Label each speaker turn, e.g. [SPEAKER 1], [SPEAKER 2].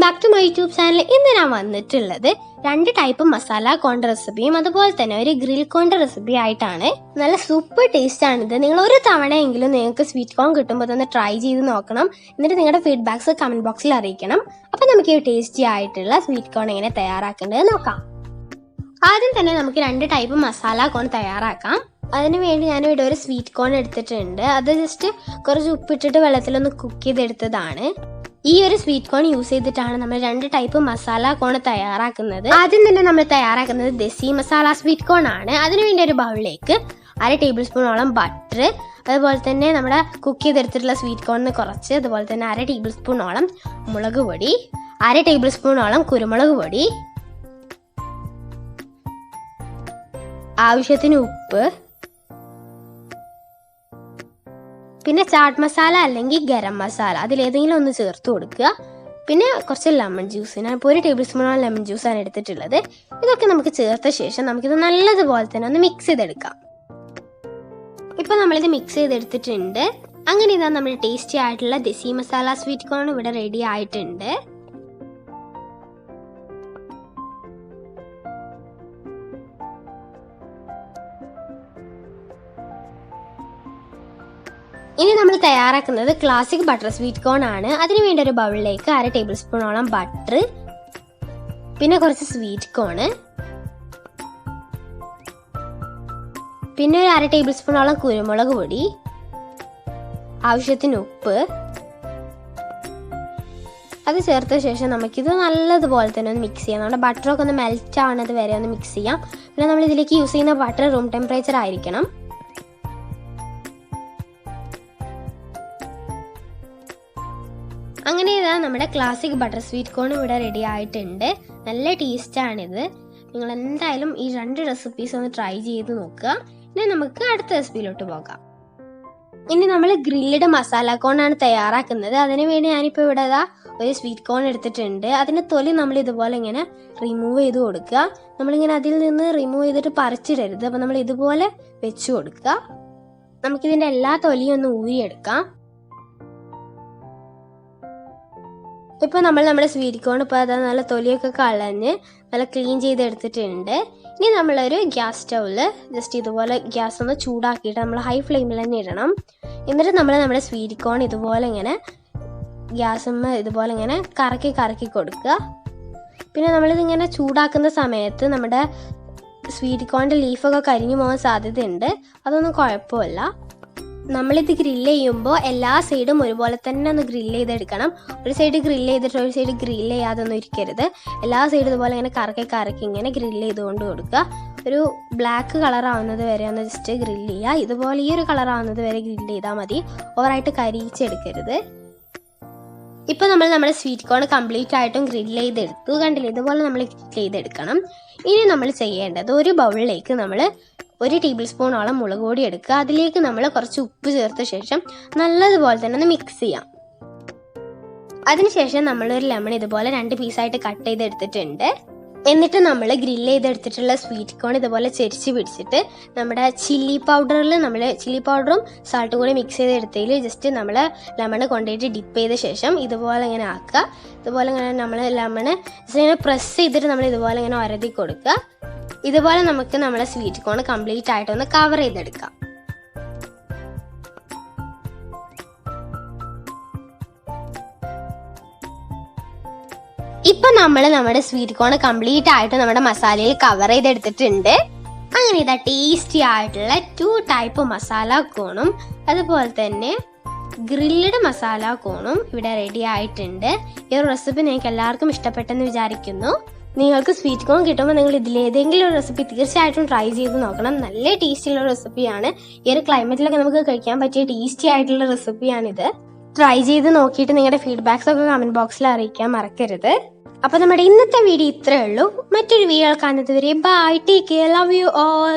[SPEAKER 1] Back to my YouTube channel. ഇന്ന് ഞാൻ വന്നിട്ടുള്ളത് 2 ടൈപ്പ് മസാല കോൺ റെസിപ്പിയും അതുപോലെ തന്നെ ഒരു ഗ്രിൽ കോൺ റെസിപ്പി ആയിട്ടാണ്. നല്ല സൂപ്പർ ടേസ്റ്റ് ആണിത്. നിങ്ങൾ ഒരു തവണയെങ്കിലും നിങ്ങൾക്ക് സ്വീറ്റ് കോൺ കിട്ടുമ്പോൾ അതൊന്ന് ട്രൈ ചെയ്ത് നോക്കണം. എന്നിട്ട് നിങ്ങളുടെ ഫീഡ്ബാക്ക്സ് കമന്റ് ബോക്സിൽ അറിയിക്കണം. അപ്പോൾ നമുക്ക് ഈ ടേസ്റ്റി ആയിട്ടുള്ള സ്വീറ്റ് കോൺ എങ്ങനെ തയ്യാറാക്കേണ്ടത് നോക്കാം. ആദ്യം തന്നെ നമുക്ക് 2 ടൈപ്പ് മസാല കോൺ തയ്യാറാക്കാം. അതിന് വേണ്ടി ഞാനിവിടെ ഒരു സ്വീറ്റ് കോൺ എടുത്തിട്ടുണ്ട്. അത് ജസ്റ്റ് കുറച്ച് ഉപ്പിട്ടിട്ട് വെള്ളത്തിലൊന്ന് കുക്ക് ചെയ്തെടുത്തതാണ്. ഈ ഒരു സ്വീറ്റ് കോൺ യൂസ് ചെയ്തിട്ടാണ് നമ്മൾ 2 ടൈപ്പ് മസാല കോൺ തയ്യാറാക്കുന്നത്. ആദ്യം തന്നെ നമ്മൾ തയ്യാറാക്കുന്നത് ദസി മസാല സ്വീറ്റ് കോൺ ആണ്. അതിനുവേണ്ടി ഒരു ബൗളിലേക്ക് 1/2 ടേബിൾ സ്പൂണോളം ബട്ടർ, അതുപോലെ തന്നെ നമ്മുടെ കുക്ക് ചെയ്തെടുത്തിട്ടുള്ള സ്വീറ്റ് കോണിന് കുറച്ച്, അതുപോലെ തന്നെ 1/2 ടേബിൾ സ്പൂണോളം മുളക് പൊടി, 1/2 ടേബിൾ സ്പൂണോളം കുരുമുളക് പൊടി, ആവശ്യത്തിന് ഉപ്പ്, പിന്നെ ചാട്ട് മസാല അല്ലെങ്കിൽ ഗരം മസാല അതിലേതെങ്കിലും ഒന്ന് ചേർത്ത് കൊടുക്കുക. പിന്നെ കുറച്ച് ലെമൺ ജ്യൂസ്, ഞാനിപ്പോൾ 1 ടേബിൾ സ്പൂണോളം ലെമൺ ജ്യൂസാണ് എടുത്തിട്ടുള്ളത്. ഇതൊക്കെ നമുക്ക് ചേർത്ത ശേഷം നമുക്കിത് നല്ലതുപോലെ തന്നെ ഒന്ന് മിക്സ് ചെയ്തെടുക്കാം. ഇപ്പം നമ്മളിത് മിക്സ് ചെയ്തെടുത്തിട്ടുണ്ട്. അങ്ങനെ ഇതാ നമ്മുടെ ടേസ്റ്റി ആയിട്ടുള്ള ദസി മസാല സ്വീറ്റ് കോൺ ഇവിടെ റെഡി ആയിട്ടുണ്ട്. ഇനി നമ്മൾ തയ്യാറാക്കുന്നത് ക്ലാസിക് ബട്ടർ സ്വീറ്റ് കോൺ ആണ്. അതിന് വേണ്ടി ഒരു ബൗളിലേക്ക് 1/2 ടേബിൾ സ്പൂണോളം ബട്ടർ, പിന്നെ കുറച്ച് സ്വീറ്റ് കോണ്, പിന്നെ ഒരു 1/2 ടേബിൾ സ്പൂണോളം കുരുമുളക് പൊടി, ആവശ്യത്തിന് ഉപ്പ്, അത് ചേർത്ത ശേഷം നമുക്കിത് നല്ലതുപോലെ തന്നെ ഒന്ന് മിക്സ് ചെയ്യാം. നമ്മുടെ ബട്ടറൊക്കെ ഒന്ന് മെൽറ്റ് ആവുന്നത് വരെ ഒന്ന് മിക്സ് ചെയ്യാം. പിന്നെ നമ്മൾ ഇതിലേക്ക് യൂസ് ചെയ്യുന്ന ബട്ടർ റൂം ടെമ്പറേച്ചർ ആയിരിക്കണം. അങ്ങനെ ഇതാ നമ്മുടെ ക്ലാസിക് ബട്ടർ സ്വീറ്റ് കോൺ ഇവിടെ റെഡി ആയിട്ടുണ്ട്. നല്ല ടേസ്റ്റാണിത്. നിങ്ങൾ എന്തായാലും ഈ 2 റെസിപ്പീസ് ഒന്ന് ട്രൈ ചെയ്ത് നോക്കുക. ഇനി നമുക്ക് അടുത്ത റെസിപ്പിയിലോട്ട് പോകാം. ഇനി നമ്മൾ ഗ്രില്ലഡ് മസാല കോൺ ആണ് തയ്യാറാക്കുന്നത്. അതിന് വേണ്ടി ഞാനിപ്പോൾ ഇവിടെ ഒരു സ്വീറ്റ് കോൺ എടുത്തിട്ടുണ്ട്. അതിൻ്റെ തൊലി നമ്മൾ ഇതുപോലെ ഇങ്ങനെ റിമൂവ് ചെയ്ത് കൊടുക്കുക. നമ്മളിങ്ങനെ അതിൽ നിന്ന് റിമൂവ് ചെയ്തിട്ട് പറിച്ചിടരുത്. അപ്പോൾ നമ്മൾ ഇതുപോലെ വെച്ച് കൊടുക്കുക. നമുക്കിതിൻ്റെ എല്ലാ തൊലിയും ഒന്ന് ഊരിയെടുക്കാം. ഇപ്പോൾ നമ്മൾ നമ്മുടെ സ്വീറ്റ് കോൺ ഇപ്പോൾ അത് നല്ല തൊലിയൊക്കെ കളഞ്ഞ് നല്ല ക്ലീൻ ചെയ്തെടുത്തിട്ടുണ്ട്. ഇനി നമ്മളൊരു ഗ്യാസ് സ്റ്റൗവിൽ ജസ്റ്റ് ഇതുപോലെ ഗ്യാസ് ഒന്ന് ചൂടാക്കിയിട്ട് നമ്മൾ ഹൈ ഫ്ലെയിമിൽ തന്നെ ഇടണം. എന്നിട്ട് നമ്മൾ നമ്മുടെ സ്വീറ്റ് കോൺ ഇതുപോലെ ഇങ്ങനെ ഗ്യാസുമ്മ ഇതുപോലെ ഇങ്ങനെ കറക്കി കൊടുക്കുക. പിന്നെ നമ്മളിതിങ്ങനെ ചൂടാക്കുന്ന സമയത്ത് നമ്മുടെ സ്വീറ്റ് കോണിൻ്റെ ലീഫൊക്കെ കരിഞ്ഞു പോകാൻ സാധ്യതയുണ്ട്. അതൊന്നും കുഴപ്പമില്ല. നമ്മളിത് ഗ്രില്ല് ചെയ്യുമ്പോൾ എല്ലാ സൈഡും ഒരുപോലെ തന്നെ ഒന്ന് ഗ്രില്ല് ചെയ്തെടുക്കണം. ഒരു സൈഡ് ഗ്രില്ല് ചെയ്തിട്ട് ഒരു സൈഡ് ഗ്രില്ല് ചെയ്യാതൊന്നും ഇരിക്കരുത്. എല്ലാ സൈഡും ഇതുപോലെ ഇങ്ങനെ കറക്കി ഇങ്ങനെ ഗ്രില്ല് ചെയ്തുകൊണ്ട് കൊടുക്കുക. ഒരു ബ്ലാക്ക് കളർ ആവുന്നത് വരെ ഒന്ന് ജസ്റ്റ് ഗ്രില്ല് ചെയ്യുക. ഇതുപോലെ ഈ ഒരു കളർ ആവുന്നത് വരെ ഗ്രില്ല് ചെയ്താൽ മതി. ഓവറായിട്ട് കരിയിച്ചെടുക്കരുത്. ഇപ്പോൾ നമ്മൾ നമ്മുടെ സ്വീറ്റ് കോൺ കംപ്ലീറ്റ് ആയിട്ടും ഗ്രില്ല് ചെയ്തെടുത്തു. കണ്ടില്ലേ, ഇതുപോലെ നമ്മൾ ഗ്രില്ല് ചെയ്തെടുക്കണം. ഇനി നമ്മൾ ചെയ്യേണ്ടത് ഒരു ബൗളിലേക്ക് നമ്മൾ 1 ടേബിൾ സ്പൂണോളം മുളക് പൊടി എടുക്കുക. അതിലേക്ക് നമ്മൾ കുറച്ച് ഉപ്പ് ചേർത്ത ശേഷം നല്ലതുപോലെ തന്നെ ഒന്ന് മിക്സ് ചെയ്യാം. അതിനുശേഷം നമ്മളൊരു ലെമൺ ഇതുപോലെ 2 പീസായിട്ട് കട്ട് ചെയ്തെടുത്തിട്ടുണ്ട്. എന്നിട്ട് നമ്മൾ ഗ്രില്ല് ചെയ്തെടുത്തിട്ടുള്ള സ്വീറ്റ് കോൺ ഇതുപോലെ ചെരിച്ച് പിടിച്ചിട്ട് നമ്മുടെ ചില്ലി പൗഡറും സാൾട്ടും കൂടി മിക്സ് ചെയ്തെടുത്തതിൽ ജസ്റ്റ് നമ്മൾ ലെമൺ കൊണ്ടുപോയിട്ട് ഡിപ്പ് ചെയ്ത ശേഷം ഇതുപോലെ ഇങ്ങനെ ആക്കുക. ഇതുപോലെ ഇങ്ങനെ നമ്മൾ ലെമൺ ജസ്റ്റ് ഇങ്ങനെ പ്രസ് ചെയ്തിട്ട് നമ്മൾ ഇതുപോലെ ഇങ്ങനെ ഒരതി കൊടുക്കുക. ഇതുപോലെ നമുക്ക് നമ്മുടെ സ്വീറ്റ് കോൺ കംപ്ലീറ്റ് ആയിട്ടൊന്ന് കവർ ചെയ്തെടുക്കാം. ഇപ്പൊ നമ്മൾ നമ്മുടെ സ്വീറ്റ് കോൺ കംപ്ലീറ്റ് ആയിട്ട് നമ്മുടെ മസാലയിൽ കവർ ചെയ്തെടുത്തിട്ടുണ്ട്. അങ്ങനെ ഇതാ ടേസ്റ്റി ആയിട്ടുള്ള 2 ടൈപ്പ് മസാല കോണും അതുപോലെ തന്നെ ഗ്രില്ലഡ് മസാല കോണും ഇവിടെ റെഡി ആയിട്ടുണ്ട്. ഈ ഒരു റെസിപ്പി നിങ്ങൾക്ക് എല്ലാവർക്കും ഇഷ്ടപ്പെട്ടെന്ന് വിചാരിക്കുന്നു. നിങ്ങൾക്ക് സ്വീറ്റ് കോൺ കിട്ടുമ്പോൾ നിങ്ങൾ ഇതിലേതെങ്കിലും ഒരു റെസിപ്പി തീർച്ചയായിട്ടും ട്രൈ ചെയ്ത് നോക്കണം. നല്ല ടേസ്റ്റിയുള്ള റെസിപ്പിയാണ്. ഈ ഒരു ക്ലൈമറ്റിലൊക്കെ നമുക്ക് കഴിക്കാൻ പറ്റിയ ടേസ്റ്റി ആയിട്ടുള്ള റെസിപ്പിയാണിത്. ട്രൈ ചെയ്ത് നോക്കിയിട്ട് നിങ്ങളുടെ ഫീഡ്ബാക്സ് ഒക്കെ കമന്റ് ബോക്സിൽ അറിയിക്കാൻ മറക്കരുത്. അപ്പോൾ നമ്മുടെ ഇന്നത്തെ വീഡിയോ ഇത്രയേ ഉള്ളൂ. മറ്റൊരു വീഡിയോ കാണുന്നത് വരെ bye, take care, love you all.